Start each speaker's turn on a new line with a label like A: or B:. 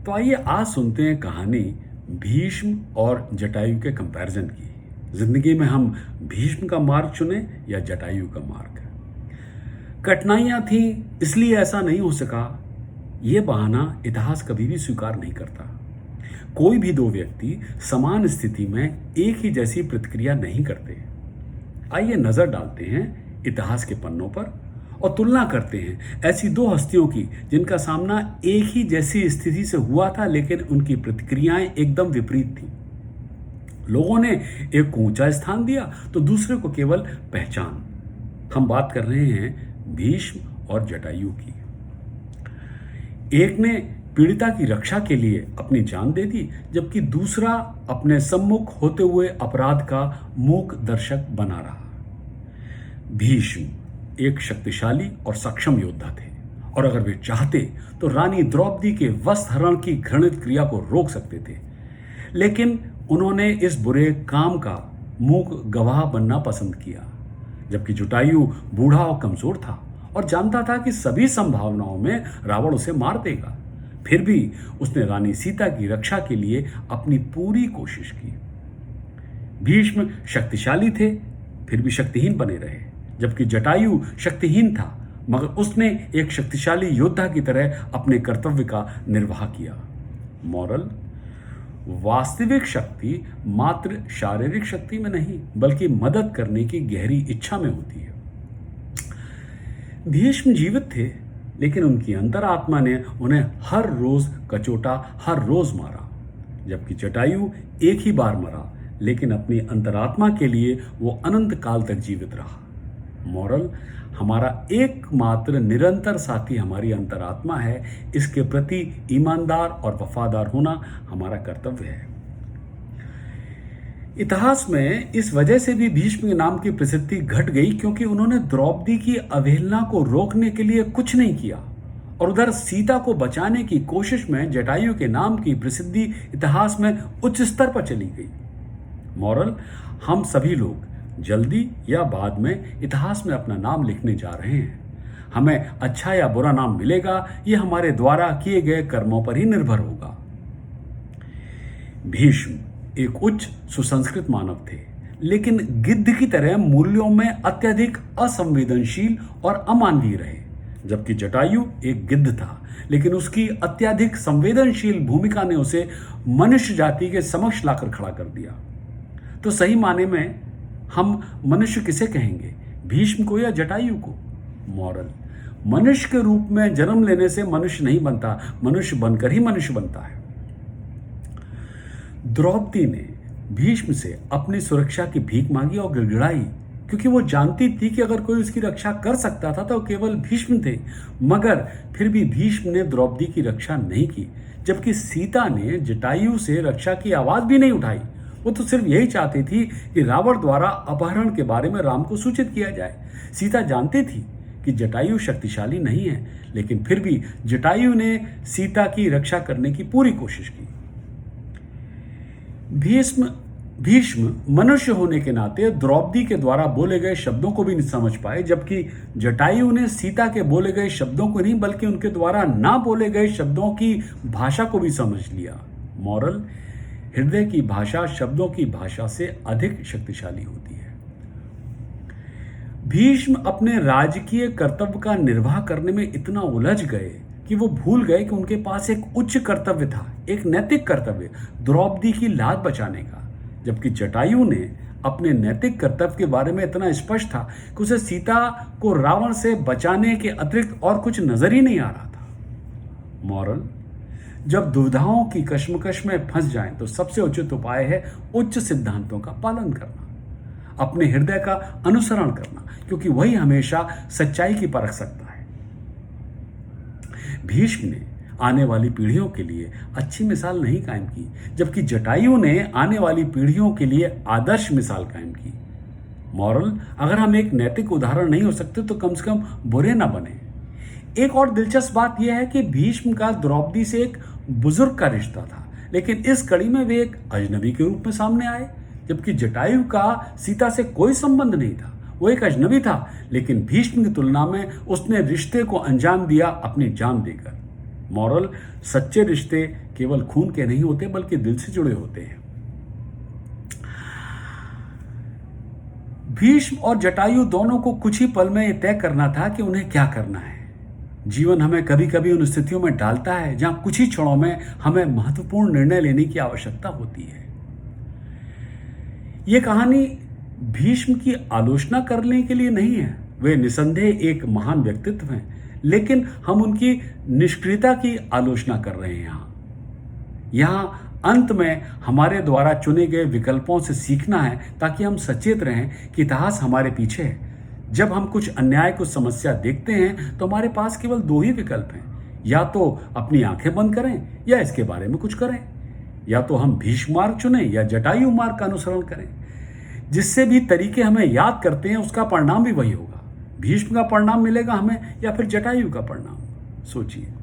A: तो आइए आज सुनते हैं कहानी भीष्म और जटायु के कंपैरिजन की। जिंदगी में हम भीष्म का मार्ग चुने या जटायु का मार्ग। कठिनाइयां थी इसलिए ऐसा नहीं हो सका, यह बहाना इतिहास कभी भी स्वीकार नहीं करता। कोई भी दो व्यक्ति समान स्थिति में एक ही जैसी प्रतिक्रिया नहीं करते। आइए नजर डालते हैं इतिहास के पन्नों पर और तुलना करते हैं ऐसी दो हस्तियों की जिनका सामना एक ही जैसी स्थिति से हुआ था, लेकिन उनकी प्रतिक्रियाएं एकदम विपरीत थी। लोगों ने एक को ऊंचा स्थान दिया तो दूसरे को केवल पहचान। हम बात कर रहे हैं भीष्म और जटायु की। एक ने पीड़िता की रक्षा के लिए अपनी जान दे दी, जबकि दूसरा अपने सम्मुख होते हुए अपराध का मूक दर्शक बना रहा। भीष्म एक शक्तिशाली और सक्षम योद्धा थे और अगर वे चाहते तो रानी द्रौपदी के वस्त्र हरण की घृणित क्रिया को रोक सकते थे, लेकिन उन्होंने इस बुरे काम का मूक गवाह बनना पसंद किया। जबकि जटायु बूढ़ा और कमजोर था और जानता था कि सभी संभावनाओं में रावण उसे मार देगा, फिर भी उसने रानी सीता की रक्षा के लिए अपनी पूरी कोशिश की। भीष्म शक्तिशाली थे फिर भी शक्तिहीन बने रहे, जबकि जटायु शक्तिहीन था मगर उसने एक शक्तिशाली योद्धा की तरह अपने कर्तव्य का निर्वाह किया। मॉरल: वास्तविक शक्ति मात्र शारीरिक शक्ति में नहीं बल्कि मदद करने की गहरी इच्छा में होती है। भीष्म जीवित थे लेकिन उनकी अंतरात्मा ने उन्हें हर रोज कचोटा, हर रोज मारा, जबकि जटायु एक ही बार मरा लेकिन अपनी अंतरात्मा के लिए वो अनंत काल तक जीवित रहा। मॉरल: हमारा एकमात्र निरंतर साथी हमारी अंतरात्मा है, इसके प्रति ईमानदार और वफादार होना हमारा कर्तव्य है। इतिहास में इस वजह से भी भीष्म के नाम की प्रसिद्धि घट गई क्योंकि उन्होंने द्रौपदी की अवहेलना को रोकने के लिए कुछ नहीं किया, और उधर सीता को बचाने की कोशिश में जटायु के नाम की प्रसिद्धि इतिहास में उच्च स्तर पर चली गई। मॉरल: हम सभी लोग जल्दी या बाद में इतिहास में अपना नाम लिखने जा रहे हैं। हमें अच्छा या बुरा नाम मिलेगा, यह हमारे द्वारा किए गए कर्मों पर ही निर्भर होगा। भीष्म एक उच्च सुसंस्कृत मानव थे, लेकिन गिद्ध की तरह मूल्यों में अत्यधिक असंवेदनशील और अमानवीय रहे, जबकि जटायु एक गिद्ध था लेकिन उसकी अत्यधिक संवेदनशील भूमिका ने उसे मनुष्य जाति के समक्ष लाकर खड़ा कर दिया। तो सही माने में हम मनुष्य किसे कहेंगे, भीष्म को या जटायु को? मॉरल: मनुष्य के रूप में जन्म लेने से मनुष्य नहीं बनता, मनुष्य बनकर ही मनुष्य बनता है। द्रौपदी ने भीष्म से अपनी सुरक्षा की भीख मांगी और गिड़गिड़ाई क्योंकि वो जानती थी कि अगर कोई उसकी रक्षा कर सकता था तो केवल भीष्म थे, मगर फिर भी भीष्म ने द्रौपदी की रक्षा नहीं की, जबकि सीता ने जटायु से रक्षा की आवाज भी नहीं उठाई। वो तो सिर्फ यही चाहती थी कि रावण द्वारा अपहरण के बारे में राम को सूचित किया जाए। सीता जानती थी कि जटायु शक्तिशाली नहीं है, लेकिन फिर भी जटायु ने सीता की रक्षा करने की पूरी कोशिश की। भीष्म मनुष्य होने के नाते द्रौपदी के द्वारा बोले गए शब्दों को भी नहीं समझ पाए, जबकि जटायु ने सीता के बोले गए शब्दों को नहीं बल्कि उनके द्वारा ना बोले गए शब्दों की भाषा को भी समझ लिया। मॉरल: हृदय की भाषा शब्दों की भाषा से अधिक शक्तिशाली होती है। भीष्म अपने राजकीय कर्तव्य का निर्वाह करने में इतना उलझ गए कि वो भूल गए कि उनके पास एक उच्च कर्तव्य था, एक नैतिक कर्तव्य, द्रौपदी की लाज बचाने का, जबकि जटायु ने अपने नैतिक कर्तव्य के बारे में इतना स्पष्ट था कि उसे सीता को रावण से बचाने के अतिरिक्त और कुछ नजर ही नहीं आ रहा था। मॉरल: जब दुविधाओं की कश्मकश में फंस जाएं तो सबसे उचित उपाय है उच्च सिद्धांतों का पालन करना, अपने हृदय का अनुसरण करना, क्योंकि वही हमेशा सच्चाई की परख सकता है। भीष्म ने आने वाली पीढ़ियों के लिए अच्छी मिसाल नहीं कायम की, जबकि जटायु ने आने वाली पीढ़ियों के लिए आदर्श मिसाल कायम की। मॉरल: अगर हम एक नैतिक उदाहरण नहीं हो सकते तो कम से कम बुरे ना बने। एक और दिलचस्प बात यह है कि भीष्म का द्रौपदी से एक बुजुर्ग का रिश्ता था, लेकिन इस कड़ी में वे एक अजनबी के रूप में सामने आए, जबकि जटायु का सीता से कोई संबंध नहीं था। वो एक अजनबी था, लेकिन भीष्म की तुलना में उसने रिश्ते को अंजाम दिया अपनी जान देकर। मॉरल, सच्चे रिश्ते केवल खून के नहीं होते बल्कि दिल से जुड़े होते हैं। भीष्म और जटायु दोनों को कुछ ही पल में यह तय करना था कि उन्हें क्या करना है। जीवन हमें कभी कभी उन स्थितियों में डालता है जहां कुछ ही क्षणों में हमें महत्वपूर्ण निर्णय लेने की आवश्यकता होती है। यह कहानी भीष्म की आलोचना करने के लिए नहीं है, वे निसंदेह एक महान व्यक्तित्व हैं, लेकिन हम उनकी निष्क्रियता की आलोचना कर रहे हैं। यहां अंत में हमारे द्वारा चुने गए विकल्पों से सीखना है ताकि हम सचेत रहें कि इतिहास हमारे पीछे है। जब हम कुछ अन्याय, कुछ समस्या देखते हैं तो हमारे पास केवल दो ही विकल्प हैं, या तो अपनी आंखें बंद करें या इसके बारे में कुछ करें। या तो हम भीष्म मार्ग चुनें या जटायु मार्ग का अनुसरण करें। जिससे भी तरीके हमें याद करते हैं उसका परिणाम भी वही होगा। भीष्म का परिणाम मिलेगा हमें या फिर जटायु का परिणाम। सोचिए।